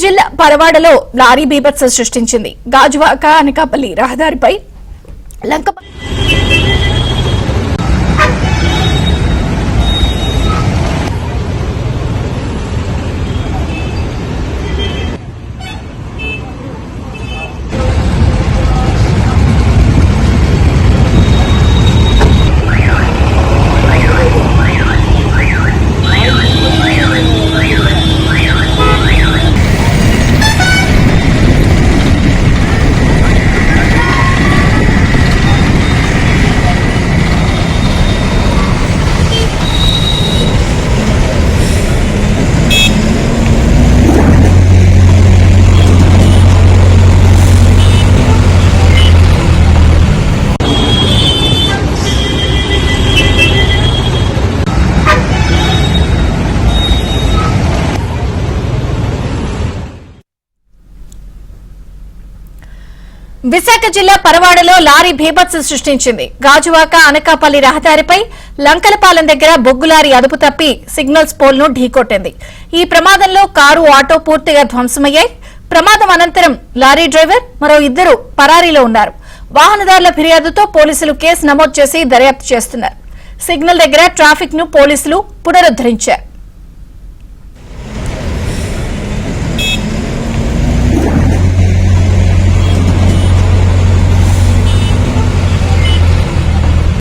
జిల్లా పరవాడలో లారీ బీభత్సం సృష్టించింది. గాజువాక అనకాపల్లి రహదారిపై లంక విశాఖ జిల్లా పరవాడలో లారీ బీభత్సం సృష్టించింది. గాజువాక అనకాపల్లి రహదారిపై లంకలపాలెం దగ్గర బొగ్గు లారీ అదుపు తప్పి సిగ్నల్స్ పోల్ ను ఢీకొట్టింది. ఈ ప్రమాదంలో కారు, ఆటో పూర్తిగా ధ్వంసమయ్యాయి. ప్రమాదం అనంతరం లారీ డ్రైవర్, మరో ఇద్దరు పరారీలో ఉన్నారు. వాహనదారుల ఫిర్యాదుతో పోలీసులు కేసు నమోదు చేసి దర్యాప్తు చేస్తున్నారు. సిగ్నల్ దగ్గర ట్రాఫిక్ ను పోలీసులు పునరుద్దరించారు.